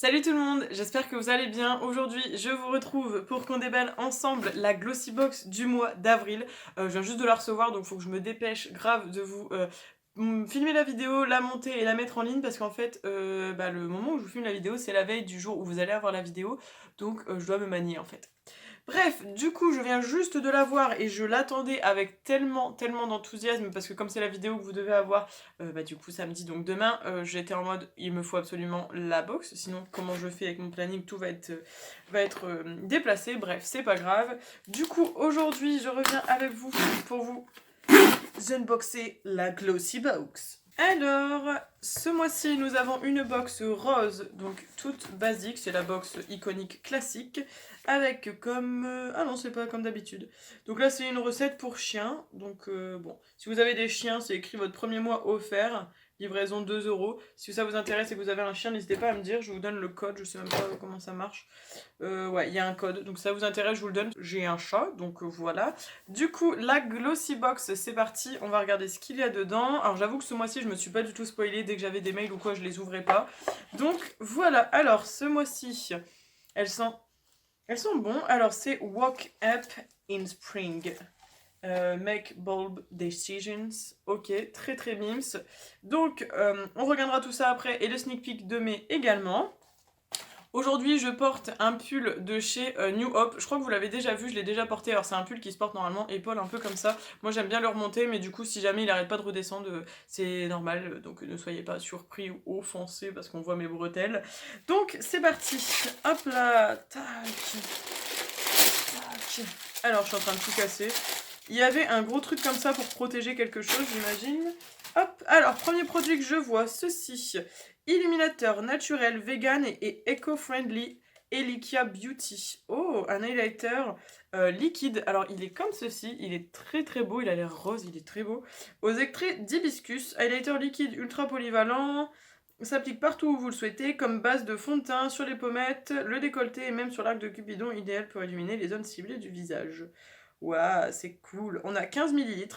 Salut tout le monde, j'espère que vous allez bien. Aujourd'hui, je vous retrouve pour qu'on déballe ensemble la Glossy Box du mois d'avril. Je viens juste de la recevoir, donc il faut que je me dépêche grave de vous filmer la vidéo, la monter et la mettre en ligne parce qu'en fait, le moment où je vous filme la vidéo, c'est la veille du jour où vous allez avoir la vidéo, donc je dois me manier en fait. Bref, du coup, je viens juste de la voir et je l'attendais avec tellement d'enthousiasme parce que comme c'est la vidéo que vous devez avoir, du coup samedi, donc demain, j'étais en mode il me faut absolument la box, sinon comment je fais avec mon planning, tout va être déplacé, bref, c'est pas grave. Du coup, aujourd'hui, je reviens avec vous pour vous unboxer la Glossy Box. Alors, ce mois-ci, nous avons une box rose, donc toute basique, c'est la box iconique classique, avec comme... ah non, c'est pas comme d'habitude. Donc là, c'est une recette pour chiens, donc bon, si vous avez des chiens, c'est écrit votre premier mois offert, livraison 2 €. Si ça vous intéresse et que vous avez un chien, n'hésitez pas à me dire, je vous donne le code, je sais même pas comment ça marche. Ouais, il y a un code, donc si ça vous intéresse, je vous le donne. J'ai un chat, donc voilà. Du coup, la Glossy Box, c'est parti, on va regarder ce qu'il y a dedans. Alors j'avoue que ce mois-ci, je me suis pas du tout spoilée, dès que j'avais des mails ou quoi, je les ouvrais pas. Donc voilà, alors ce mois-ci, elles sont bons. Alors c'est Walk Up in Spring. Make bold decisions. Ok, très mims. Donc on regardera tout ça après et le sneak peek de mai également. Aujourd'hui, je porte un pull de chez New Hope. Je crois que vous l'avez déjà vu, je l'ai déjà porté. Alors, c'est un pull qui se porte normalement épaule un peu comme ça. Moi, j'aime bien le remonter, mais du coup, si jamais il arrête pas de redescendre, c'est normal. Donc, ne soyez pas surpris ou offensés parce qu'on voit mes bretelles. Donc, c'est parti. Hop là. Tac. Tac. Alors, je suis en train de tout casser. Il y avait un gros truc comme ça pour protéger quelque chose, j'imagine. Hop, alors, premier produit que je vois, ceci. Illuminateur naturel, vegan et eco-friendly Elikia Beauty. Oh, un highlighter liquide. Alors, il est comme ceci, il est très beau, il a l'air rose, il est très beau. Aux extraits d'hibiscus, highlighter liquide ultra polyvalent, s'applique partout où vous le souhaitez, comme base de fond de teint, sur les pommettes, le décolleté et même sur l'arc de Cupidon, idéal pour illuminer les zones ciblées du visage. Waouh, c'est cool. On a 15 ml.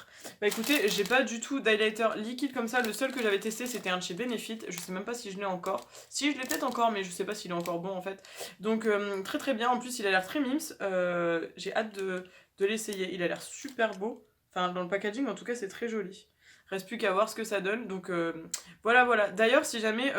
Bah écoutez, j'ai pas du tout d'highlighter liquide comme ça. Le seul que j'avais testé, c'était un de chez Benefit. Je sais même pas si je l'ai encore. Si, je l'ai peut-être encore, mais je sais pas s'il est encore bon en fait. Donc très bien. En plus, il a l'air très mims. J'ai hâte de l'essayer. Il a l'air super beau. Enfin, dans le packaging, en tout cas, c'est très joli. Reste plus qu'à voir ce que ça donne. Donc voilà. D'ailleurs, si jamais...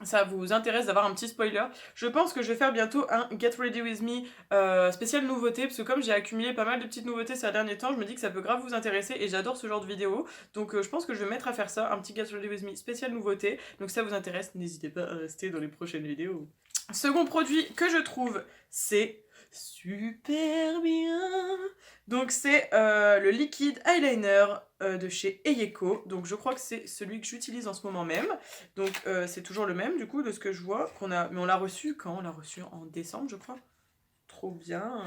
ça vous intéresse d'avoir un petit spoiler, je pense que je vais faire bientôt un Get Ready With Me spécial nouveauté, parce que comme j'ai accumulé pas mal de petites nouveautés ces derniers temps, je me dis que ça peut grave vous intéresser et j'adore ce genre de vidéo, donc je pense que je vais me mettre à faire ça, un petit Get Ready With Me spécial nouveauté, donc si ça vous intéresse, n'hésitez pas à rester dans les prochaines vidéos. Second produit que je trouve, c'est super bien. Donc c'est le liquide eyeliner de chez Eyeko. Donc je crois que c'est celui que j'utilise en ce moment même. Donc c'est toujours le même du coup de ce que je vois. Mais on l'a reçu quand? On l'a reçu en décembre je crois. Trop bien.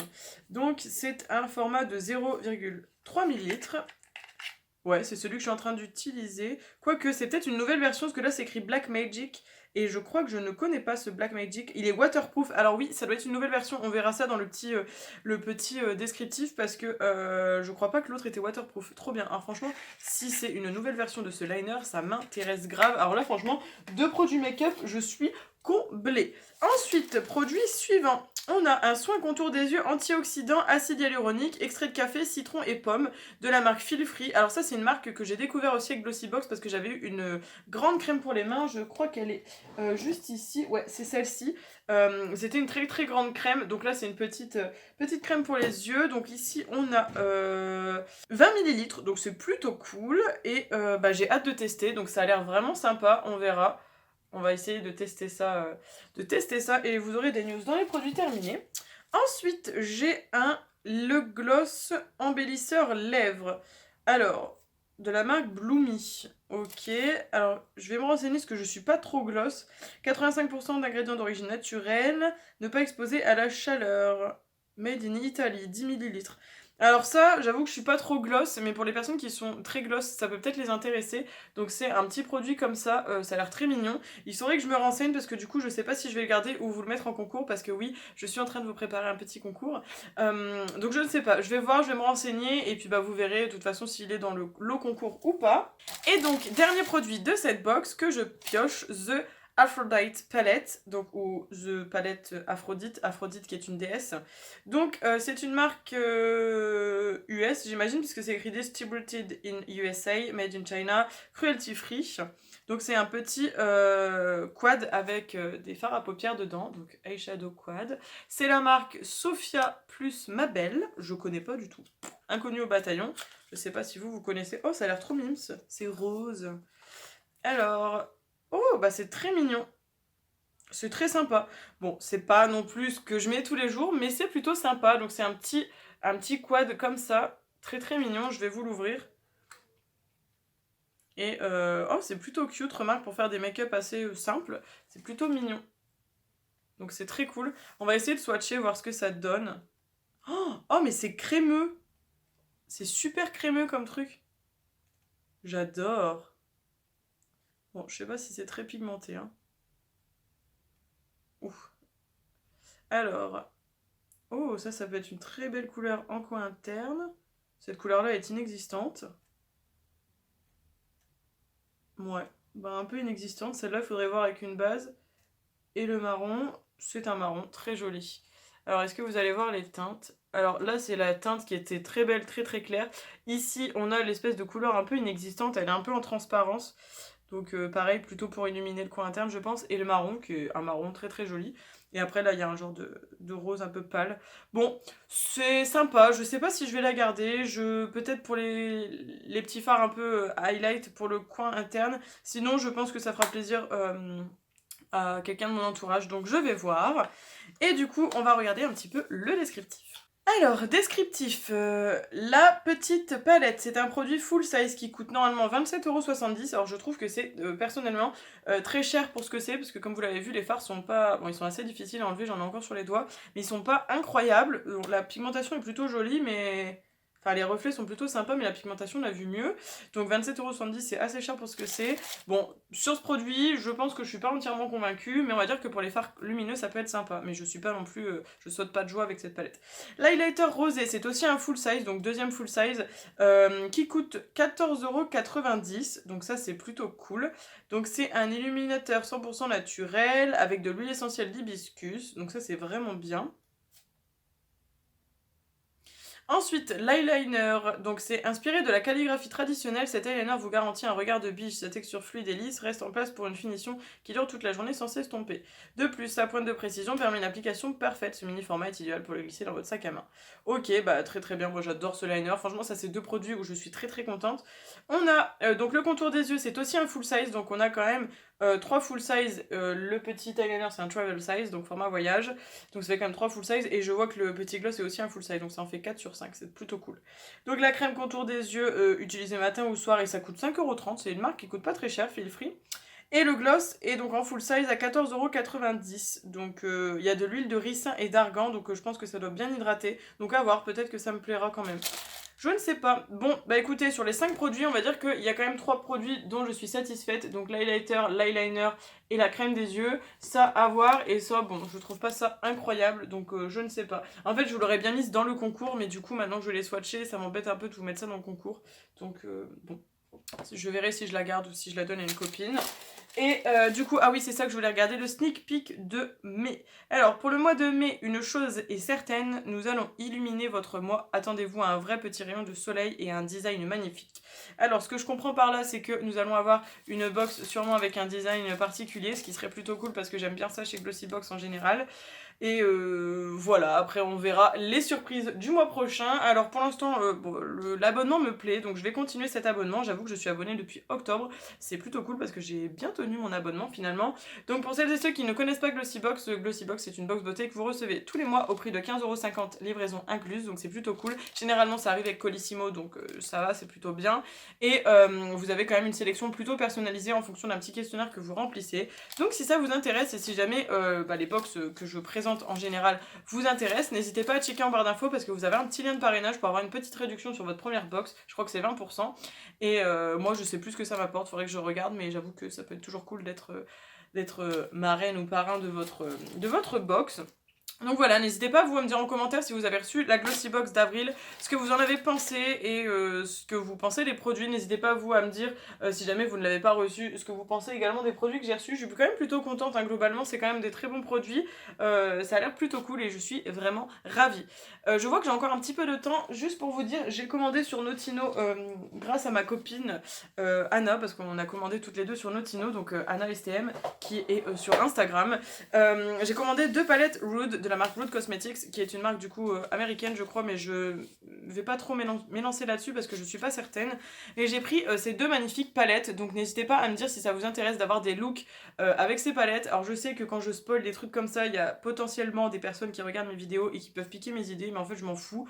Donc c'est un format de 0,3 ml. Ouais, c'est celui que je suis en train d'utiliser. Quoique, c'est peut-être une nouvelle version, parce que là, c'est écrit Black Magic. Et je crois que je ne connais pas ce Black Magic. Il est waterproof. Alors oui, ça doit être une nouvelle version. On verra ça dans le petit descriptif, parce que je crois pas que l'autre était waterproof. Trop bien. Alors franchement, si c'est une nouvelle version de ce liner, ça m'intéresse grave. Alors là, franchement, 2 produits make-up, je suis comblée. Ensuite, produit suivant. On a un soin contour des yeux antioxydant, acide hyaluronique, extrait de café, citron et pomme de la marque Feel Free. Alors ça c'est une marque que j'ai découvert aussi avec Glossy Box parce que j'avais eu une grande crème pour les mains. Je crois qu'elle est juste ici. Ouais, c'est celle-ci. C'était une très grande crème. Donc là c'est une petite crème pour les yeux. Donc ici on a 20 ml. Donc c'est plutôt cool. Et j'ai hâte de tester. Donc ça a l'air vraiment sympa. On verra. On va essayer de tester ça et vous aurez des news dans les produits terminés. Ensuite, j'ai le gloss embellisseur lèvres. Alors, de la marque Bloomy. Ok, alors je vais me renseigner parce que je suis pas trop gloss. 85% d'ingrédients d'origine naturelle, ne pas exposer à la chaleur. Made in Italy, 10 ml. Alors ça, j'avoue que je suis pas trop gloss, mais pour les personnes qui sont très gloss, ça peut peut-être les intéresser. Donc c'est un petit produit comme ça, ça a l'air très mignon. Il faudrait que je me renseigne parce que du coup je sais pas si je vais le garder ou vous le mettre en concours, parce que oui, je suis en train de vous préparer un petit concours. Donc je ne sais pas, je vais voir, je vais me renseigner et puis vous verrez de toute façon s'il est dans le lot concours ou pas. Et donc dernier produit de cette box que je pioche, The Aphrodite Palette, donc ou The Palette Aphrodite, Aphrodite qui est une déesse. Donc c'est une marque US, j'imagine, puisque c'est écrit Distributed in USA, Made in China, Cruelty Free. Donc c'est un petit quad avec des fards à paupières dedans, donc eyeshadow quad. C'est la marque Sophia plus Mabel, je connais pas du tout. Inconnu au bataillon, je sais pas si vous connaissez. Oh, ça a l'air trop mimes, c'est rose. Alors, oh, bah c'est très mignon. C'est très sympa. Bon, c'est pas non plus ce que je mets tous les jours, mais c'est plutôt sympa. Donc c'est un petit quad comme ça, très très mignon. Je vais vous l'ouvrir. Et oh, c'est plutôt cute, remarque, pour faire des make-up assez simples. C'est plutôt mignon. Donc c'est très cool. On va essayer de swatcher, voir ce que ça donne. Oh, mais c'est crémeux. C'est super crémeux comme truc. J'adore. Bon, je sais pas si c'est très pigmenté, hein. Ouf. Alors, oh, ça peut être une très belle couleur en coin interne. Cette couleur-là est inexistante. Ouais, bah un peu inexistante. Celle-là, il faudrait voir avec une base. Et le marron, c'est un marron très joli. Alors, est-ce que vous allez voir les teintes? Alors là, c'est la teinte qui était très belle, très très claire. Ici, on a l'espèce de couleur un peu inexistante. Elle est un peu en transparence. Donc pareil, plutôt pour illuminer le coin interne, je pense. Et le marron, qui est un marron très très joli. Et après, là, il y a un genre de rose un peu pâle. Bon, c'est sympa. Je sais pas si je vais la garder. Peut-être pour les petits fards un peu highlight pour le coin interne. Sinon, je pense que ça fera plaisir à quelqu'un de mon entourage. Donc, je vais voir. Et du coup, on va regarder un petit peu le descriptif. Alors, descriptif, la petite palette, c'est un produit full size qui coûte normalement 27,70 €. Alors je trouve que c'est personnellement très cher pour ce que c'est, parce que comme vous l'avez vu, les fards sont pas... Bon, ils sont assez difficiles à enlever, j'en ai encore sur les doigts, mais ils sont pas incroyables. La pigmentation est plutôt jolie, mais... Enfin, les reflets sont plutôt sympas, mais la pigmentation, on l'a vu mieux. Donc 27,70 €, c'est assez cher pour ce que c'est. Bon, sur ce produit, je pense que je suis pas entièrement convaincue, mais on va dire que pour les fards lumineux, ça peut être sympa. Mais je suis pas non plus... je saute pas de joie avec cette palette. L'highlighter rosé, c'est aussi un full size, donc deuxième full size, qui coûte 14,90 €. Donc ça, c'est plutôt cool. Donc c'est un illuminateur 100% naturel, avec de l'huile essentielle d'hibiscus. Donc ça, c'est vraiment bien. Ensuite, l'eyeliner, donc c'est inspiré de la calligraphie traditionnelle. Cet eyeliner vous garantit un regard de biche. Sa texture fluide et lisse reste en place pour une finition qui dure toute la journée sans s'estomper. De plus, sa pointe de précision permet une application parfaite. Ce mini format est idéal pour le glisser dans votre sac à main. Ok, bah très très bien. Moi j'adore ce liner. Franchement, ça c'est deux produits où je suis très très contente. On a donc le contour des yeux, c'est aussi un full size. Donc on a quand même 3 full size. Le petit eyeliner c'est un travel size, donc format voyage. Donc ça fait quand même 3 full size. Et je vois que le petit gloss est aussi un full size. Donc ça en fait 4 sur 5, c'est plutôt cool. Donc la crème contour des yeux utilisée matin ou soir et ça coûte 5,30 €. C'est une marque qui coûte pas très cher, feel free. Et le gloss est donc en full size à 14,90 €. Donc il y a de l'huile de ricin et d'argan, donc je pense que ça doit bien hydrater. Donc à voir, peut-être que ça me plaira quand même. Je ne sais pas. Bon, bah écoutez, sur les 5 produits, on va dire qu'il y a quand même 3 produits dont je suis satisfaite. Donc l'highlighter, l'eyeliner et la crème des yeux. Ça, à voir. Et ça, bon, je trouve pas ça incroyable. Donc je ne sais pas. En fait, je vous l'aurais bien mise dans le concours. Mais du coup, maintenant que je l'ai swatché, ça m'embête un peu de vous mettre ça dans le concours. Donc bon. Je verrai si je la garde ou si je la donne à une copine. Et du coup, ah oui, c'est ça que je voulais regarder, le sneak peek de mai. Alors, pour le mois de mai, une chose est certaine, nous allons illuminer votre mois. Attendez-vous à un vrai petit rayon de soleil et à un design magnifique. Alors, ce que je comprends par là, c'est que nous allons avoir une box sûrement avec un design particulier, ce qui serait plutôt cool parce que j'aime bien ça chez Glossybox en général. Et voilà, après on verra les surprises du mois prochain. Alors pour l'instant, bon, l'abonnement me plaît, donc je vais continuer cet abonnement. J'avoue que je suis abonnée depuis octobre. C'est plutôt cool parce que j'ai bien tenu mon abonnement finalement. Donc pour celles et ceux qui ne connaissent pas Glossybox, Glossybox c'est une box beauté que vous recevez tous les mois au prix de 15,50 €, livraison incluse, donc c'est plutôt cool. Généralement ça arrive avec Colissimo, donc ça va, c'est plutôt bien. Et vous avez quand même une sélection plutôt personnalisée en fonction d'un petit questionnaire que vous remplissez. Donc si ça vous intéresse et si jamais les box que je présente en général vous intéressent, n'hésitez pas à checker en barre d'infos parce que vous avez un petit lien de parrainage pour avoir une petite réduction sur votre première box. Je crois que c'est 20%. Et moi je sais plus ce que ça m'apporte, faudrait que je regarde, mais j'avoue que ça peut être toujours cool d'être marraine ou parrain de votre box. Donc voilà, n'hésitez pas vous à me dire en commentaire si vous avez reçu la Glossy Box d'avril, ce que vous en avez pensé et ce que vous pensez des produits. N'hésitez pas vous à me dire si jamais vous ne l'avez pas reçu, ce que vous pensez également des produits que j'ai reçus. Je suis quand même plutôt contente, hein, globalement c'est quand même des très bons produits. Ça a l'air plutôt cool et je suis vraiment ravie. Je vois que j'ai encore un petit peu de temps, juste pour vous dire, j'ai commandé sur Notino grâce à ma copine Anna, parce qu'on a commandé toutes les deux sur Notino, donc Anna STM qui est sur Instagram. J'ai commandé 2 palettes Rude de la marque Rude Cosmetics, qui est une marque du coup américaine je crois, mais je vais pas trop m'élancer là-dessus parce que je suis pas certaine. Et j'ai pris ces 2 magnifiques palettes, donc n'hésitez pas à me dire si ça vous intéresse d'avoir des looks avec ces palettes. Alors je sais que quand je spoil des trucs comme ça, il y a potentiellement des personnes qui regardent mes vidéos et qui peuvent piquer mes idées, mais en fait je m'en fous.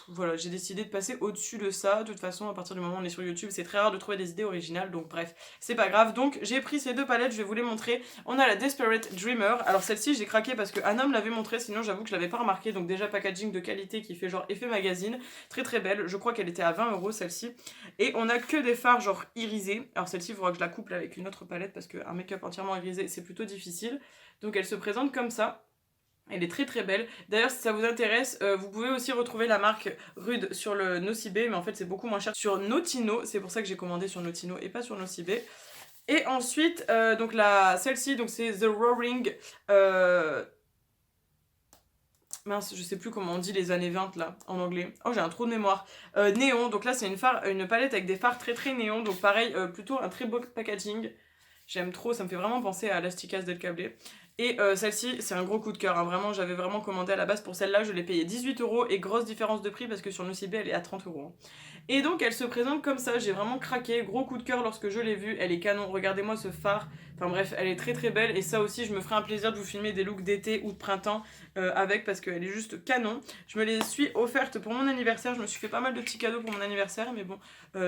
Voilà, j'ai décidé de passer au-dessus de ça. De toute façon, à partir du moment où on est sur YouTube, c'est très rare de trouver des idées originales, donc bref, c'est pas grave. Donc j'ai pris ces 2 palettes, je vais vous les montrer. On a la Desperate Dreamer. Alors celle-ci j'ai craqué parce que Anna me l'avait montré, sinon j'avoue que je l'avais pas remarqué. Donc déjà packaging de qualité qui fait genre effet magazine, très très belle. Je crois qu'elle était à 20 € celle-ci. Et on a que des fards genre irisés. Alors celle-ci il faudra que je la couple avec une autre palette parce qu'un make-up entièrement irisé c'est plutôt difficile. Donc elle se présente comme ça. Elle est très très belle. D'ailleurs, si ça vous intéresse, vous pouvez aussi retrouver la marque Rude sur le Nocibé, mais en fait c'est beaucoup moins cher sur Notino. C'est pour ça que j'ai commandé sur Notino et pas sur Nocibé. Et ensuite, donc celle-ci, donc c'est The Roaring. Mince, je sais plus comment on dit les années 20 là, en anglais. Oh, j'ai un trou de mémoire. Néon, donc là c'est une palette avec des fards très très néon, donc pareil, plutôt un très beau packaging. J'aime trop, ça me fait vraiment penser à Lasticas Del Câble. Et celle-ci, c'est un gros coup de cœur, hein. Vraiment, j'avais vraiment commandé à la base pour celle-là, je l'ai payée 18 € et grosse différence de prix parce que sur Nocibé, elle est à 30 €. Et donc, elle se présente comme ça, j'ai vraiment craqué, gros coup de cœur lorsque je l'ai vue, elle est canon, regardez-moi ce phare. Enfin bref, elle est très très belle et ça aussi, je me ferai un plaisir de vous filmer des looks d'été ou de printemps avec parce qu'elle est juste canon. Je me les suis offertes pour mon anniversaire, je me suis fait pas mal de petits cadeaux pour mon anniversaire, mais bon,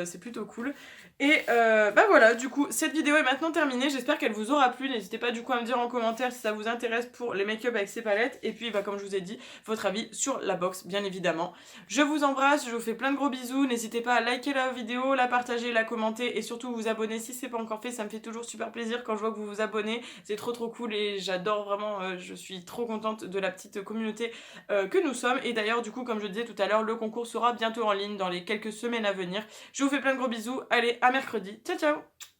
c'est plutôt cool. Et bah voilà, du coup, cette vidéo est maintenant terminée. J'espère qu'elle vous aura plu. N'hésitez pas du coup à me dire en commentaire si ça vous intéresse pour les make-up avec ces palettes. Et puis, bah, comme je vous ai dit, votre avis sur la box, bien évidemment. Je vous embrasse, je vous fais plein de gros bisous. N'hésitez pas à liker la vidéo, la partager, la commenter et surtout vous abonner si c'est pas encore fait. Ça me fait toujours super plaisir quand je vois que vous vous abonnez. C'est trop trop cool et j'adore vraiment, je suis trop contente de la petite communauté que nous sommes. Et d'ailleurs, du coup, comme je disais tout à l'heure, le concours sera bientôt en ligne dans les quelques semaines à venir. Je vous fais plein de gros bisous. Allez, à mercredi. Ciao ciao.